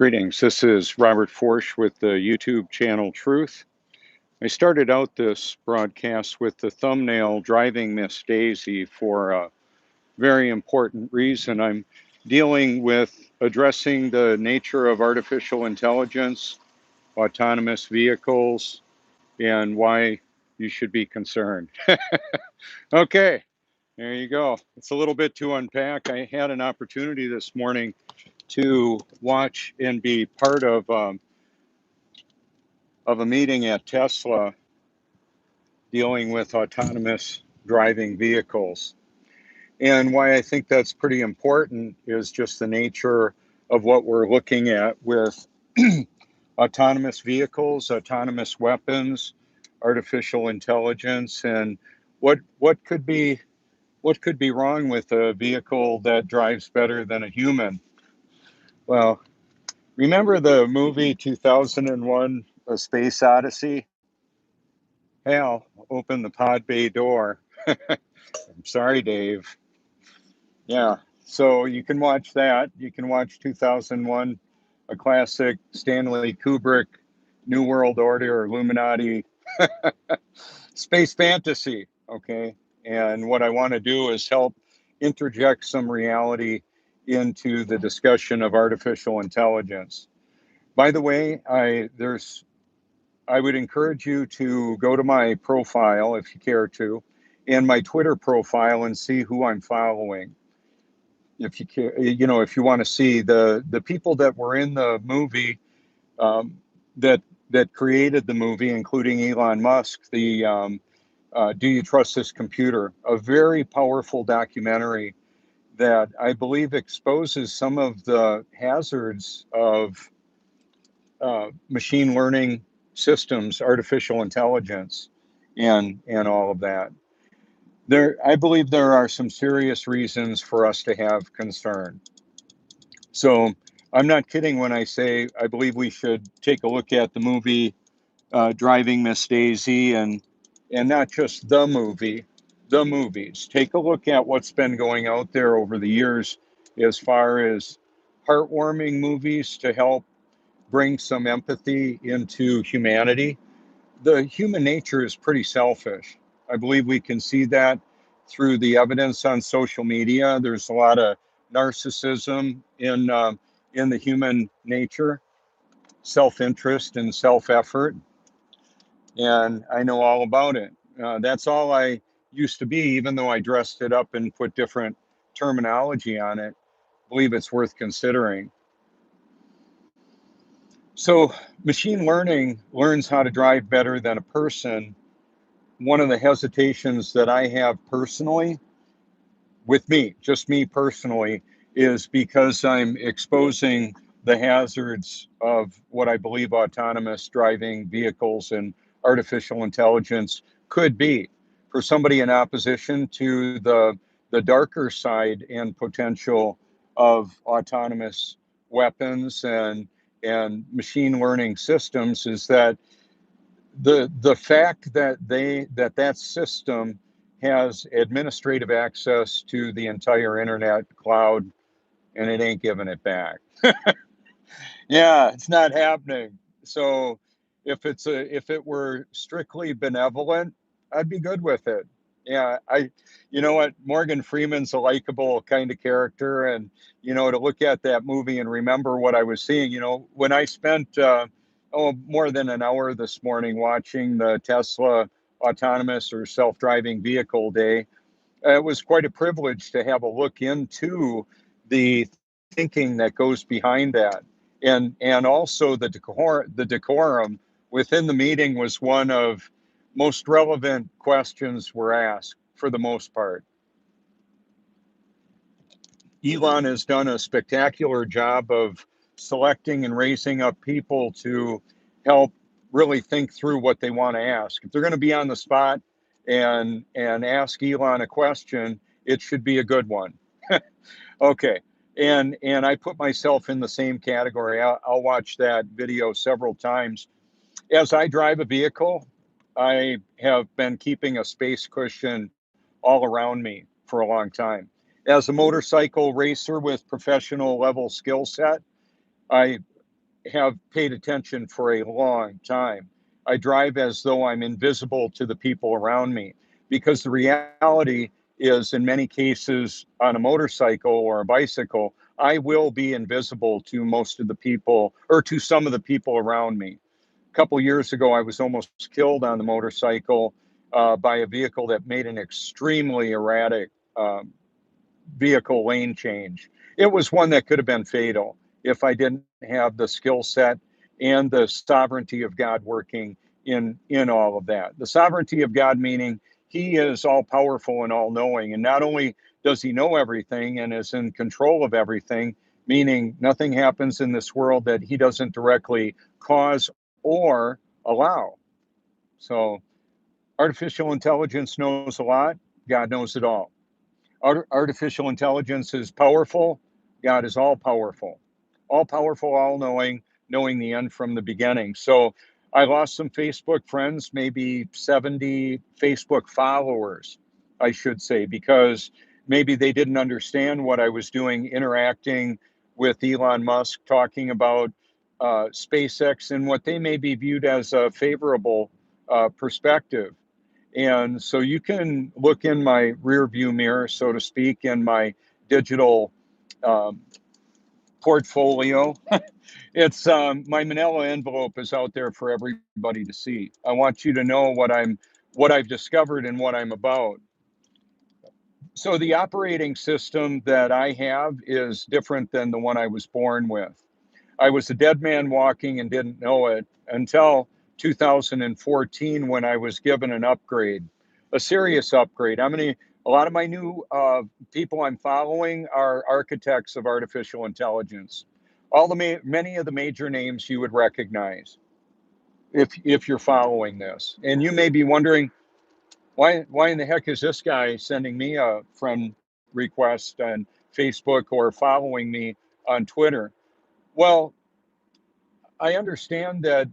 Greetings. This is Robert Forsch with the YouTube channel Truth. I started out this broadcast with the thumbnail Driving Miss Daisy for a very important reason. I'm dealing with addressing the nature of artificial intelligence, autonomous vehicles, and why you should be concerned. Okay, there you go. It's a little bit to unpack. I had an opportunity this morning to watch and be part of a meeting at Tesla dealing with autonomous driving vehicles. And why I think that's pretty important is just the nature of what we're looking at with autonomous vehicles, autonomous weapons, artificial intelligence, and what could be wrong with a vehicle that drives better than a human. Well, remember the movie 2001 A Space Odyssey? Hal, open the pod bay door. I'm sorry, Dave. Yeah, so you can watch that. You can watch 2001, a classic Stanley Kubrick, New World Order, Illuminati, space fantasy. Okay. And what I want to do is help interject some reality into the discussion of artificial intelligence. By the way, I would encourage you to go to my profile if you care to, and my Twitter profile and see who I'm following. If you care, if you want to see the people that were in the movie, um, that created the movie, including Elon Musk, the "Do You Trust This Computer?" A very powerful documentary that I believe exposes some of the hazards of machine learning systems, artificial intelligence, and all of that. I believe there are some serious reasons for us to have concern. So I'm not kidding when I say I believe we should take a look at the movie Driving Miss Daisy, and not just the movie, the movies. Take a look at what's been going out there over the years as far as heartwarming movies to help bring some empathy into humanity. The human nature is pretty selfish. I believe we can see that through the evidence on social media. There's a lot of narcissism in the human nature, self-interest and self-effort, and I know all about it. That's all I used to be, even though I dressed it up and put different terminology on it. I believe it's worth considering. So, machine learning learns how to drive better than a person. One of the hesitations that I have personally, with me, just me personally, is because I'm exposing the hazards of what I believe autonomous driving vehicles and artificial intelligence could be. For somebody in opposition to the darker side and potential of autonomous weapons and machine learning systems, is that the fact that that system has administrative access to the entire internet cloud, and it ain't giving it back. Yeah, it's not happening. So if it were strictly benevolent, I'd be good with it. Yeah, you know what, Morgan Freeman's a likable kind of character, and to look at that movie and remember what I was seeing, when I spent more than an hour this morning watching the Tesla autonomous or self-driving vehicle day, it was quite a privilege to have a look into the thinking that goes behind that, and also the decorum within the meeting was one of most relevant questions were asked for the most part. Elon has done a spectacular job of selecting and raising up people to help really think through what they want to ask. If they're going to be on the spot and ask Elon a question, it should be a good one. Okay. And I put myself in the same category. I'll watch that video several times. As I drive a vehicle, I have been keeping a space cushion all around me for a long time. As a motorcycle racer with professional level skill set, I have paid attention for a long time. I drive as though I'm invisible to the people around me because the reality is, in many cases, on a motorcycle or a bicycle, I will be invisible to most of the people or to some of the people around me. A couple years ago, I was almost killed on the motorcycle by a vehicle that made an extremely erratic um, vehicle lane change. It was one that could have been fatal if I didn't have the skill set and the sovereignty of God working in all of that. The sovereignty of God meaning he is all powerful and all knowing, and not only does he know everything and is in control of everything, meaning nothing happens in this world that he doesn't directly cause or allow. So artificial intelligence knows a lot. God knows it all. Artificial intelligence is powerful. God is all powerful, all knowing, knowing the end from the beginning. So I lost some Facebook friends, maybe 70 Facebook followers, I should say, because maybe they didn't understand what I was doing, interacting with Elon Musk, talking about SpaceX and what they may be viewed as a favorable perspective. And so you can look in my rear view mirror, so to speak, in my digital um, portfolio. It's my manila envelope is out there for everybody to see. I want you to know what I've discovered and what I'm about. So the operating system that I have is different than the one I was born with. I was a dead man walking and didn't know it until 2014 when I was given an upgrade, a serious upgrade. A lot of my new people I'm following are architects of artificial intelligence. Many of the major names you would recognize if you're following this. And you may be wondering, why in the heck is this guy sending me a friend request on Facebook or following me on Twitter? Well, I understand that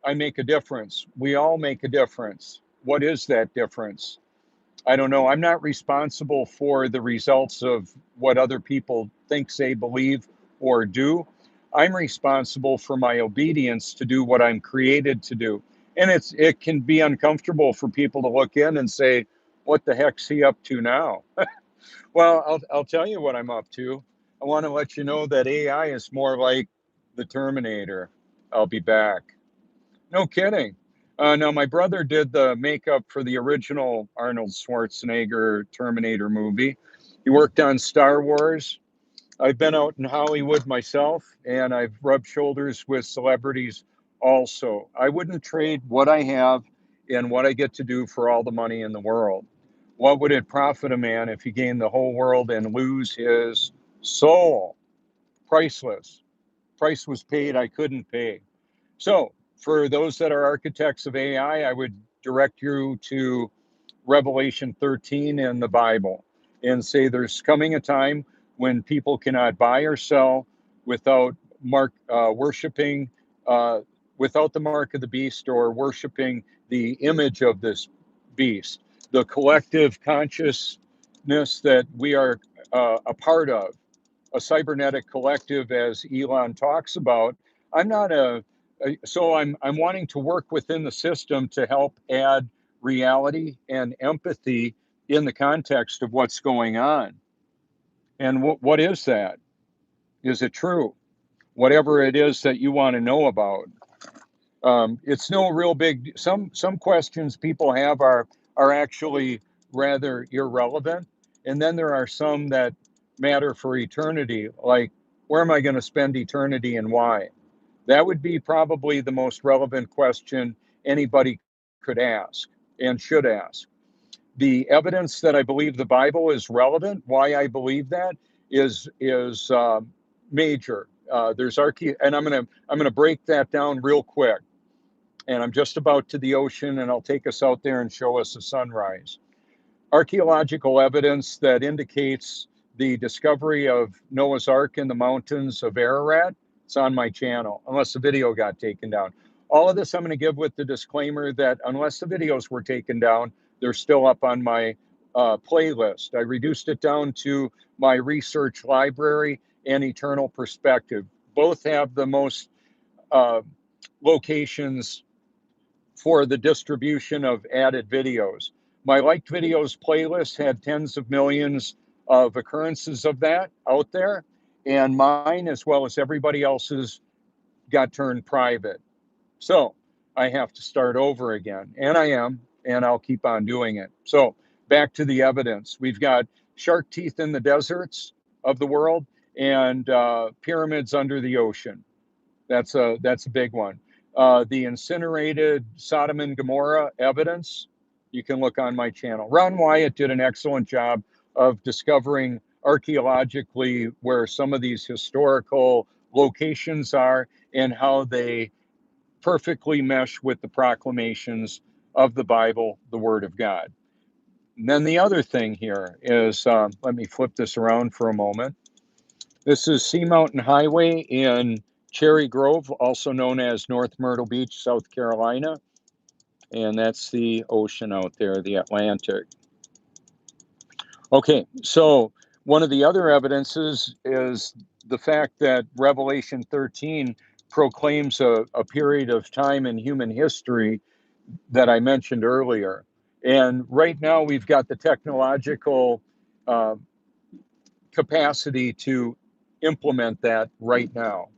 I make a difference. We all make a difference. What is that difference? I don't know. I'm not responsible for the results of what other people think, say, believe, or do. I'm responsible for my obedience to do what I'm created to do. And it can be uncomfortable for people to look in and say, what the heck's he up to now? Well, I'll tell you what I'm up to. I want to let you know that AI is more like the Terminator. I'll be back. No kidding. Now, my brother did the makeup for the original Arnold Schwarzenegger Terminator movie. He worked on Star Wars. I've been out in Hollywood myself, and I've rubbed shoulders with celebrities also. I wouldn't trade what I have and what I get to do for all the money in the world. What would it profit a man if he gained the whole world and lose his soul? Priceless. Price was paid I couldn't pay. So, for those that are architects of AI, I would direct you to Revelation 13 in the Bible and say there's coming a time when people cannot buy or sell without worshiping, uh, without the mark of the beast or worshiping the image of this beast. The collective consciousness that we are a part of, a cybernetic collective, as Elon talks about. I'm not so I'm wanting to work within the system to help add reality and empathy in the context of what's going on. And what is that? Is it true? Whatever it is that you want to know about. It's no real big. Some questions people have are actually rather irrelevant, and then there are some that matter for eternity. Like, where am I going to spend eternity and why? That would be probably the most relevant question anybody could ask and should ask. The evidence that I believe the Bible is relevant, why I believe that is major. And I'm gonna break that down real quick. And I'm just about to the ocean, and I'll take us out there and show us a sunrise. Archaeological evidence that indicates the discovery of Noah's Ark in the mountains of Ararat. It's on my channel, unless the video got taken down. All of this I'm going to give with the disclaimer that unless the videos were taken down, they're still up on my playlist. I reduced it down to my research library and eternal perspective. Both have the most uh, locations for the distribution of added videos. My liked videos playlist had tens of millions of occurrences of that out there, and mine, as well as everybody else's, got turned private. So I have to start over again, and I am, and I'll keep on doing it. So back to the evidence. We've got shark teeth in the deserts of the world and pyramids under the ocean. That's a big one. The incinerated Sodom and Gomorrah evidence, you can look on my channel. Ron Wyatt did an excellent job of discovering archaeologically where some of these historical locations are and how they perfectly mesh with the proclamations of the Bible, the Word of God. And then the other thing here is, let me flip this around for a moment. This is Sea Mountain Highway in Cherry Grove, also known as North Myrtle Beach, South Carolina. And that's the ocean out there, the Atlantic. Okay, so one of the other evidences is the fact that Revelation 13 proclaims a period of time in human history that I mentioned earlier. And right now we've got the technological uh, capacity to implement that right now.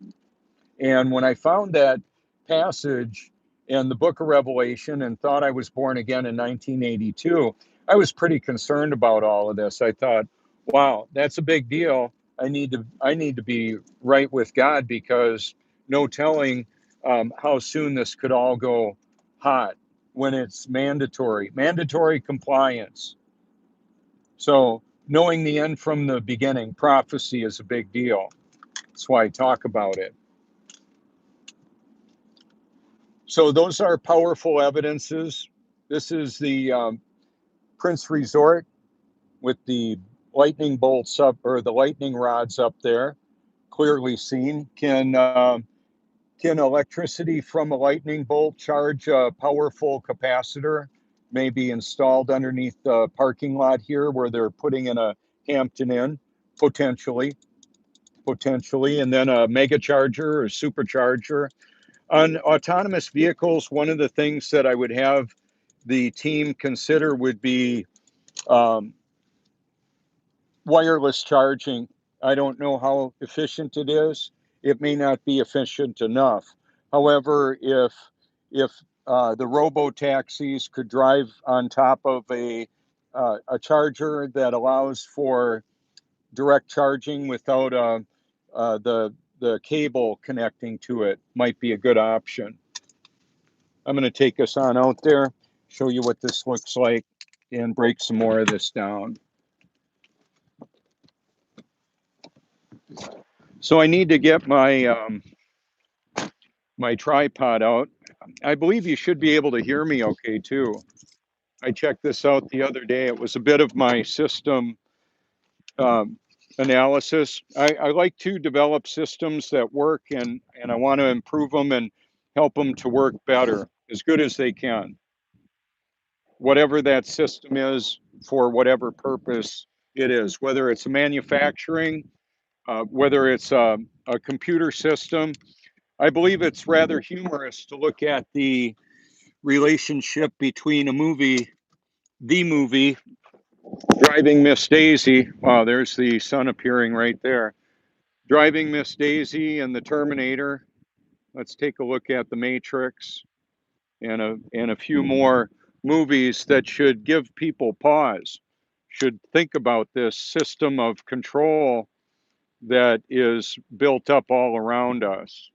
And when I found that passage in the book of Revelation and thought I was born again in 1982, I was pretty concerned about all of this. I thought, wow, that's a big deal. I need to be right with God because no telling how soon this could all go hot when it's mandatory compliance. So knowing the end from the beginning, prophecy is a big deal. That's why I talk about it. So those are powerful evidences. This is the Prince Resort with the lightning bolts up, or the lightning rods up there, clearly seen. Can electricity from a lightning bolt charge a powerful capacitor? Maybe installed underneath the parking lot here where they're putting in a Hampton Inn, potentially, and then a mega charger or supercharger. On autonomous vehicles, one of the things that I would have the team consider would be um, wireless charging. I don't know how efficient it is. It may not be efficient enough. However, if the robo taxis could drive on top of a charger that allows for direct charging without the cable connecting to it, might be a good option. I'm going to take us on out there, show you what this looks like, and break some more of this down. So I need to get my tripod out. I believe you should be able to hear me okay too. I checked this out the other day. It was a bit of my system um, analysis. I like to develop systems that work, and I want to improve them and help them to work better, as good as they can. Whatever that system is, for whatever purpose it is, whether it's a manufacturing, whether it's a computer system. I believe it's rather humorous to look at the relationship between the movie, Driving Miss Daisy. Wow, there's the sun appearing right there. Driving Miss Daisy and the Terminator. Let's take a look at the Matrix and a few more movies that should give people pause, should think about this system of control that is built up all around us.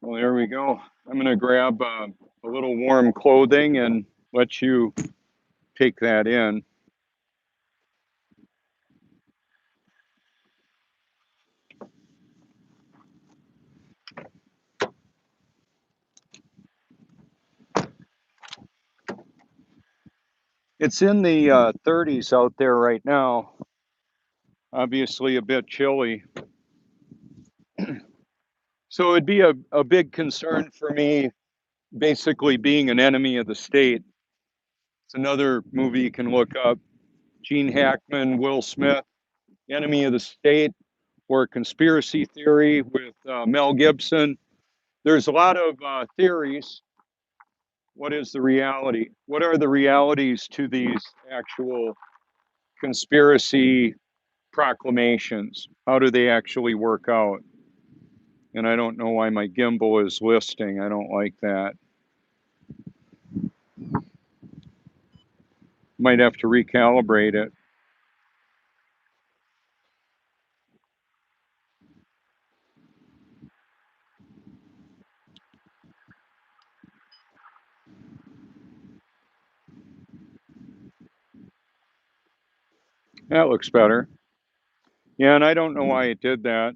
Well, there we go. I'm going to grab a little warm clothing and let you take that in. It's in the 30s out there right now. Obviously a bit chilly. So it'd be a big concern for me, basically being an enemy of the state. It's another movie you can look up. Gene Hackman, Will Smith, Enemy of the State, or Conspiracy Theory with Mel Gibson. There's a lot of theories. What is the reality? What are the realities to these actual conspiracy proclamations? How do they actually work out? And I don't know why my gimbal is listing. I don't like that. Might have to recalibrate it. That looks better. Yeah, and I don't know why it did that.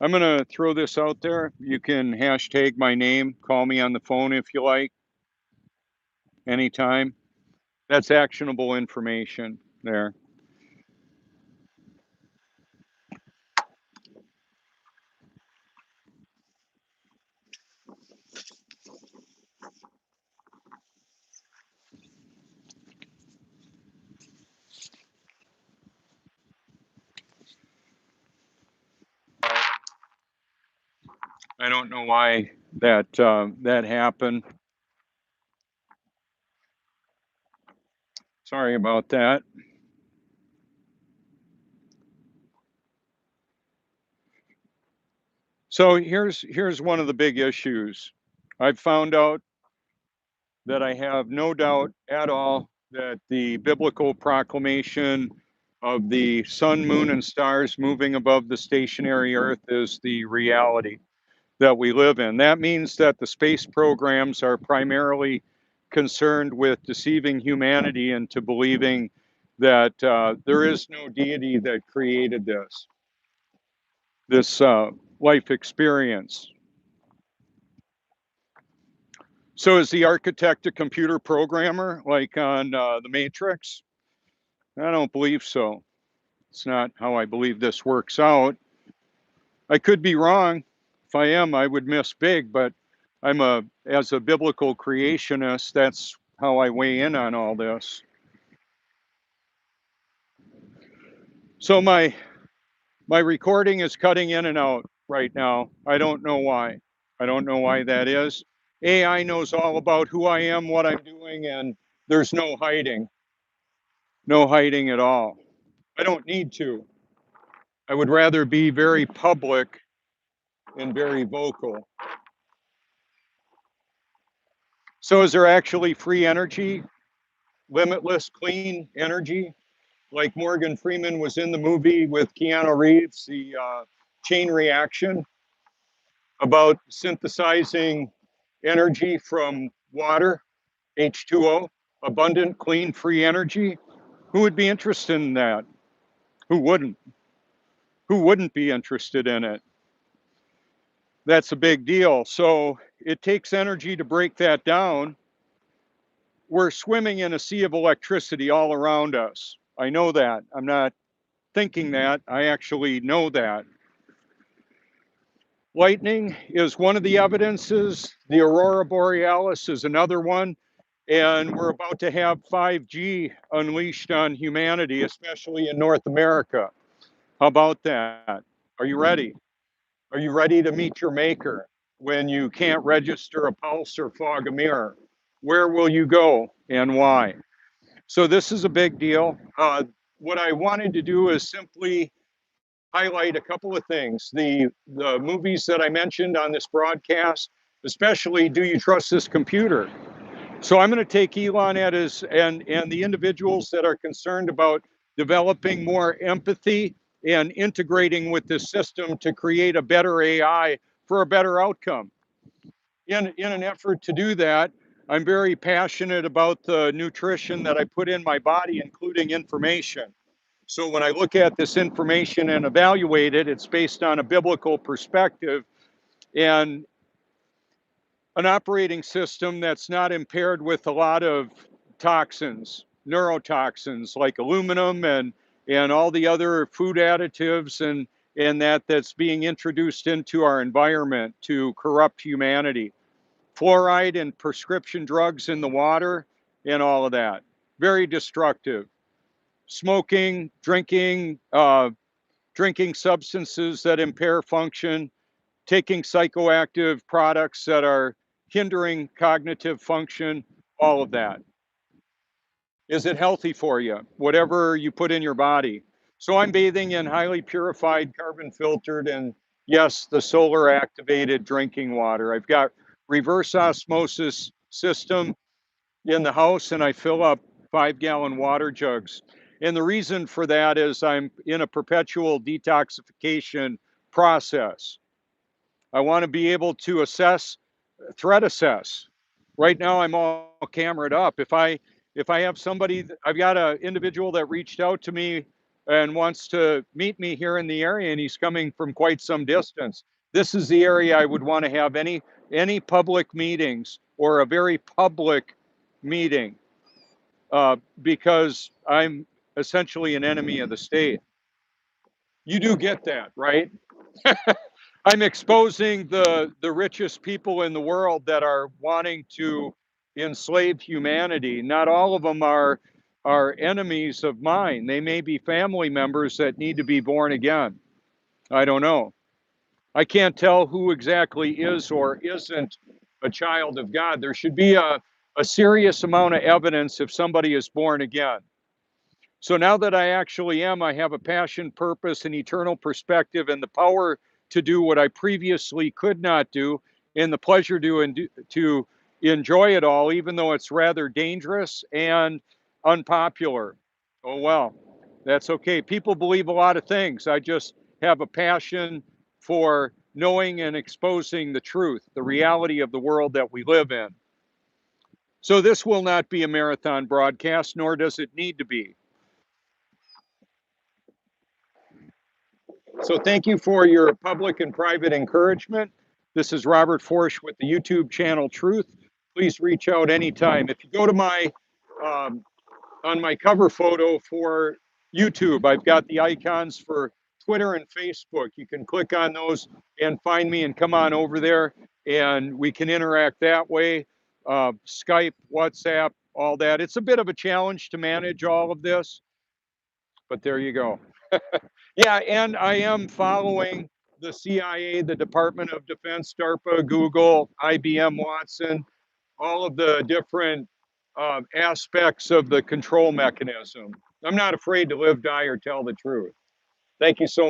I'm going to throw this out there. You can hashtag my name, call me on the phone if you like, anytime. That's actionable information there. I don't know why that happened. Sorry about that. So here's one of the big issues. I've found out that I have no doubt at all that the biblical proclamation of the sun, moon, and stars moving above the stationary Earth is the reality that we live in. That means that the space programs are primarily concerned with deceiving humanity into believing that there is no deity that created this life experience. So is the architect a computer programmer like on The Matrix? I don't believe so. It's not how I believe this works out. I could be wrong. If I am, I would miss big, but as a biblical creationist, that's how I weigh in on all this. So my recording is cutting in and out right now. I don't know why. I don't know why that is. AI knows all about who I am, what I'm doing, and there's no hiding. No hiding at all. I don't need to. I would rather be very public and very vocal. So is there actually free energy, limitless clean energy? Like Morgan Freeman was in the movie with Keanu Reeves, the chain reaction about synthesizing energy from water, H2O, abundant, clean, free energy. Who would be interested in that? Who wouldn't? Who wouldn't be interested in it? That's a big deal. So it takes energy to break that down. We're swimming in a sea of electricity all around us. I know that. I'm not thinking that. I actually know that. Lightning is one of the evidences. The aurora borealis is another one. And we're about to have 5G unleashed on humanity, especially in North America. How about that? Are you ready? Are you ready to meet your maker when you can't register a pulse or fog a mirror? Where will you go and why? So this is a big deal. What I wanted to do is simply highlight a couple of things. The movies that I mentioned on this broadcast, especially Do You Trust This Computer? So I'm going to take Elon at his and the individuals that are concerned about developing more empathy and integrating with this system to create a better AI for a better outcome. In an effort to do that, I'm very passionate about the nutrition that I put in my body, including information. So when I look at this information and evaluate it, it's based on a biblical perspective and an operating system that's not impaired with a lot of toxins, neurotoxins like aluminum and all the other food additives and that's being introduced into our environment to corrupt humanity. Fluoride and prescription drugs in the water and all of that. Very destructive. Smoking, drinking substances that impair function, taking psychoactive products that are hindering cognitive function, all of that. Is it healthy for you? Whatever you put in your body. So I'm bathing in highly purified, carbon filtered, and yes, the solar activated drinking water. I've got reverse osmosis system in the house, and I fill up 5-gallon water jugs. And the reason for that is I'm in a perpetual detoxification process. I want to be able to threat assess. Right now, I'm all cameraed up. If I have somebody, I've got an individual that reached out to me and wants to meet me here in the area, and he's coming from quite some distance. This is the area I would want to have any public meetings or a very public meeting, because I'm essentially an enemy of the state. You do get that, right? I'm exposing the richest people in the world that are wanting to enslave humanity. Not all of them are enemies of mine. They may be family members that need to be born again. I don't know. I can't tell who exactly is or isn't a child of God. There should be a serious amount of evidence if somebody is born again. So now that I actually am, I have a passion, purpose, and eternal perspective, and the power to do what I previously could not do, and the pleasure to enjoy it all, even though it's rather dangerous and unpopular. Oh, well, that's okay. People believe a lot of things. I just have a passion for knowing and exposing the truth, the reality of the world that we live in. So this will not be a marathon broadcast, nor does it need to be. So thank you for your public and private encouragement. This is Robert Forsch with the YouTube channel Truth. Please reach out anytime. If you go to um, on my cover photo for YouTube, I've got the icons for Twitter and Facebook. You can click on those and find me and come on over there, and we can interact that way. Skype, WhatsApp, all that. It's a bit of a challenge to manage all of this, but there you go. Yeah, and I am following the CIA, the Department of Defense, DARPA, Google, IBM Watson, all of the different aspects of the control mechanism. I'm not afraid to live, die, or tell the truth. Thank you so much.